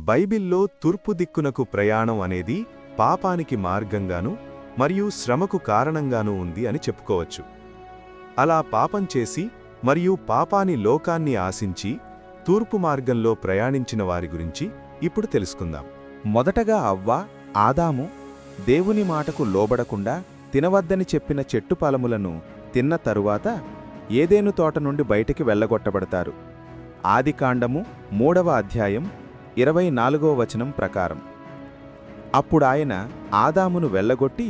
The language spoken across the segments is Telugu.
బైబిల్లో తూర్పు దిక్కునకు ప్రయాణం అనేది పాపానికి మార్గంగానూ మరియు శ్రమకు కారణంగానూ ఉంది అని చెప్పుకోవచ్చు. అలా పాపం చేసి మరియు పాపాని లోకాన్ని ఆశించి తూర్పు మార్గంలో ప్రయాణించిన వారి గురించి ఇప్పుడు తెలుసుకుందాం. మొదటగా అవ్వ, ఆదాము దేవుని మాటకు లోబడకుండా తినవద్దని చెప్పిన చెట్టు ఫలములను తిన్న తరువాత ఏదెను తోట నుండి బయటికి వెళ్ళగొట్టబడతారు. ఆదికాండము 3వ అధ్యాయం 24వ వచనం ప్రకారం. అప్పుడాయన ఆదామును వెళ్ళగొట్టి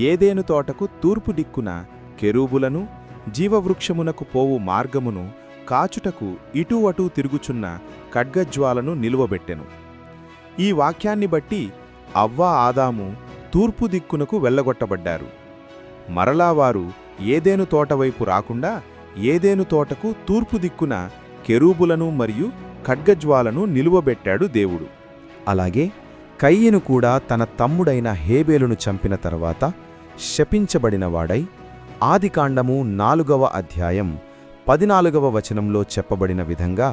ఏదెను తోటకు తూర్పు దిక్కున కెరూబులను, జీవవృక్షమునకు పోవు మార్గమును కాచుటకు ఇటూ అటూ తిరుగుచున్న ఖడ్గజ్వాలను నిలువబెట్టెను. ఈ వాక్యాన్ని బట్టి అవ్వ, ఆదాము తూర్పు దిక్కునకు వెళ్ళగొట్టబడ్డారు. మరలా వారు ఏదెను తోటవైపు రాకుండా ఏదెను తోటకు తూర్పు దిక్కున కెరూబులను మరియు ఖడ్గజ్వాలను నిలువబెట్టాడు దేవుడు. అలాగే కయీను కూడా తన తమ్ముడైన హేబేలును చంపిన తర్వాత శపించబడినవాడై ఆదికాండము 4వ అధ్యాయం 14వ వచనంలో చెప్పబడిన విధంగా,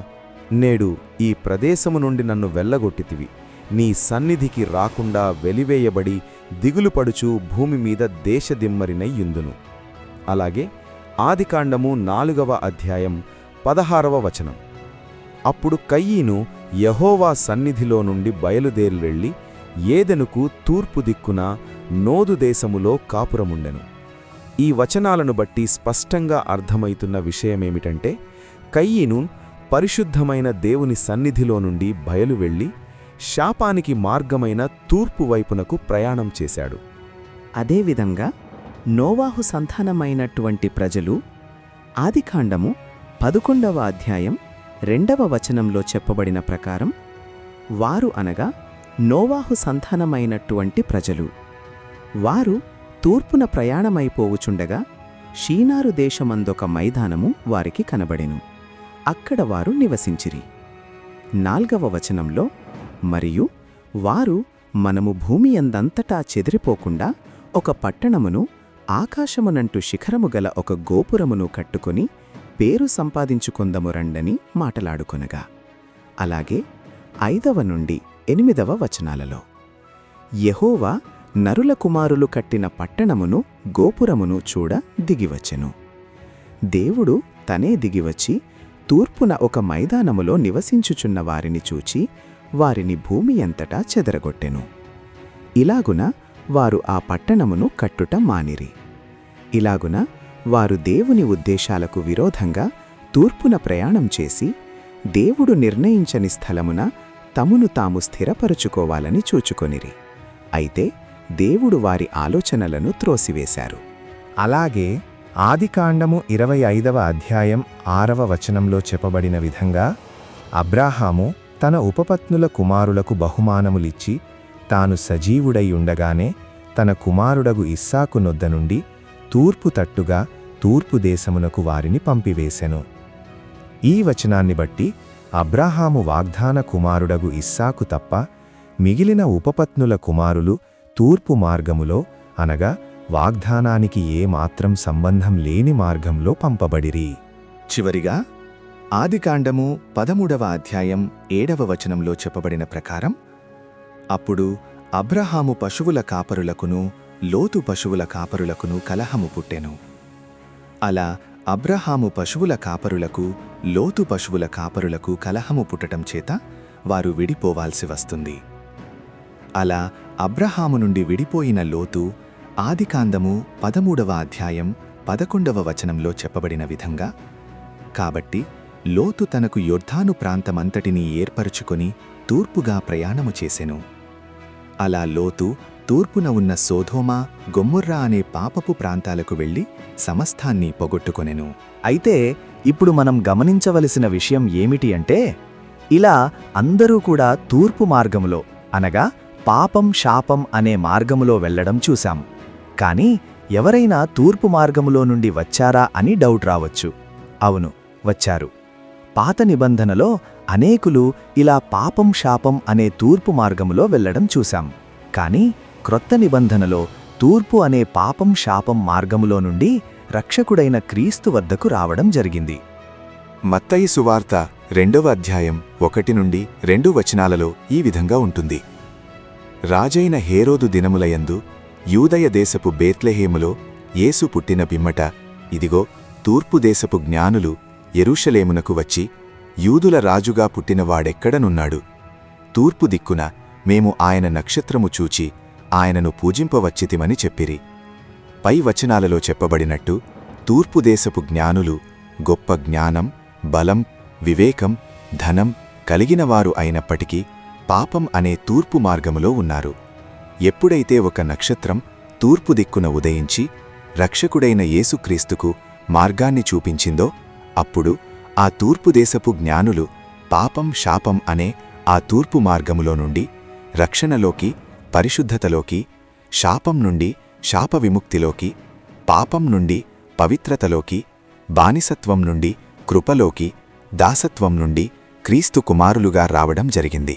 నేడు ఈ ప్రదేశము నుండి నన్ను వెళ్ళగొట్టితివి, నీ సన్నిధికి రాకుండా వెలివేయబడి దిగులుపడుచు భూమి మీద దేశదిమ్మరినయ్యుందును. అలాగే ఆదికాండము 4వ అధ్యాయం 16వ వచనం. అప్పుడు కయీను యెహోవా సన్నిధిలో నుండి బయలుదేరి వెళ్ళి ఏదెనుకు తూర్పు దిక్కున నోదు దేశములో కాపురముండెను. ఈ వచనాలను బట్టి స్పష్టంగా అర్థమైతున్న విషయమేమిటంటే, కయీను పరిశుద్ధమైన దేవుని సన్నిధిలో నుండి బయలువెళ్ళి శాపానికి మార్గమైన తూర్పు వైపునకు ప్రయాణం చేశాడు. అదేవిధంగా నోవాహు సంతానమైనటువంటి ప్రజలు ఆదికాండము 11వ అధ్యాయం 2వ వచనంలో చెప్పబడిన ప్రకారం, వారు అనగా నోవాహు సంతానమైనటువంటి ప్రజలు, వారు తూర్పున ప్రయాణమైపోవుచుండగా షీనారు దేశమందొక మైదానము వారికి కనబడెను. అక్కడ వారు నివసించిరి. 4వ వచనంలో, మరియు వారు మనము భూమి యందంతటా చెదిరిపోకుండా ఒక పట్టణమును, ఆకాశమునంటు శిఖరము గల ఒక గోపురమును కట్టుకొని పేరు సంపాదించుకొందము రండని మాటలాడుకొనగా. అలాగే 5వ నుండి 8వ వచనాలలో, యెహోవా నరుల కుమారులు కట్టిన పట్టణమును, గోపురమును చూడ దిగివచ్చెను. దేవుడు తనే దిగివచ్చి తూర్పున ఒక మైదానములో నివసించుచున్న వారిని చూచి వారిని భూమి అంతటా చెదరగొట్టెను. ఇలాగున వారు ఆ పట్టణమును కట్టుట మానిరి. ఇలాగున వారు దేవుని ఉద్దేశాలకు విరోధంగా తూర్పున ప్రయాణం చేసి దేవుడు నిర్ణయించని స్థలమున తమును తాము స్థిరపరుచుకోవాలని చూచుకొనిరి. అయితే దేవుడు వారి ఆలోచనలను త్రోసివేశారు. అలాగే ఆదికాండము 25వ అధ్యాయం 6వ వచనంలో చెప్పబడిన విధంగా, అబ్రాహాము తన ఉపపత్నుల కుమారులకు బహుమానములిచ్చి తాను సజీవుడై ఉండగానే తన కుమారుడగు ఇస్సాకు నొద్ద నుండి తూర్పు తట్టుగా తూర్పు దేశమునకు వారిని పంపివేశెను. ఈ వచనాన్ని బట్టి అబ్రాహాము వాగ్దాన కుమారుడగు ఇస్సాకు తప్ప మిగిలిన ఉపపత్నుల కుమారులు తూర్పు మార్గములో, అనగా వాగ్దానానికి ఏమాత్రం సంబంధం లేని మార్గంలో పంపబడిరి. చివరిగా ఆదికాండము 13వ అధ్యాయం 7వ వచనంలో చెప్పబడిన ప్రకారం, అప్పుడు అబ్రహాము పశువుల కాపరులకును లోతు పశువుల కాపరులకును కలహము పుట్టెను. అలా అబ్రహాము పశువుల కాపరులకు లోతు పశువుల కాపరులకు కలహము పుట్టటం చేత వారు విడిపోవాల్సి వస్తుంది. అలా అబ్రహాము నుండి విడిపోయిన లోతు ఆదికాండము 13వ అధ్యాయం 11వ వచనంలో చెప్పబడిన విధంగా, కాబట్టి లోతు తనకు యొర్దాను ప్రాంతమంతటినీ ఏర్పరుచుకొని తూర్పుగా ప్రయాణము చేసెను. అలా లోతు తూర్పున ఉన్న సోదోమ, గొమొర్రా అనే పాపపు ప్రాంతాలకు వెళ్లి సమస్తాన్ని పొగొట్టుకొనెను. అయితే ఇప్పుడు మనం గమనించవలసిన విషయం ఏమిటి అంటే, ఇలా అందరూ కూడా తూర్పు మార్గములో, అనగా పాపం శాపం అనే మార్గములో వెళ్లడం చూశాం. కానీ ఎవరైనా తూర్పు మార్గములో నుండి వచ్చారా అని డౌట్ రావచ్చు. అవును, వచ్చారు. పాత నిబంధనలో అనేకులు ఇలా పాపం శాపం అనే తూర్పు మార్గములో వెళ్లడం చూశాం. కానీ క్రొత్త నిబంధనలో తూర్పు అనే పాపం శాపం మార్గములో నుండి రక్షకుడైన క్రీస్తు వద్దకు రావడం జరిగింది. మత్తయి సువార్త 2వ అధ్యాయం 1 నుండి 2 వచనాలలో ఈ విధంగా ఉంటుంది. రాజైన హేరోదు దినములయందు యూదయ దేశపు బేత్లెహేములో యేసు పుట్టిన పిమ్మట ఇదిగో తూర్పు దేశపు జ్ఞానులు యెరూషలేమునకు వచ్చి యూదుల రాజుగా పుట్టినవాడెక్కడనున్నాడు? తూర్పు దిక్కున మేము ఆయన నక్షత్రము చూచి ఆయనను పూజింపవచ్చితిమని చెప్పిరి. పై వచనాలలో చెప్పబడినట్టు తూర్పు దేశపు జ్ఞానులు గొప్ప జ్ఞానం, బలం, వివేకం, ధనం కలిగినవారు అయినప్పటికీ పాపం అనే తూర్పు మార్గములో ఉన్నారు. ఎప్పుడైతే ఒక నక్షత్రం తూర్పు దిక్కున ఉదయించి రక్షకుడైన యేసుక్రీస్తుకు మార్గాన్ని చూపించిందో అప్పుడు ఆ తూర్పు దేశపు జ్ఞానులు పాపం, శాపం అనే ఆ తూర్పు మార్గములో నుండి రక్షణలోకి, పరిశుద్ధతలోకి, శాపం నుండి శాప విముక్తిలోకి, పాపం నుండి పవిత్రతలోకి, బానిసత్వం నుండి కృపలోకి, దాసత్వం నుండి క్రీస్తు కుమారులుగా రావడం జరిగింది.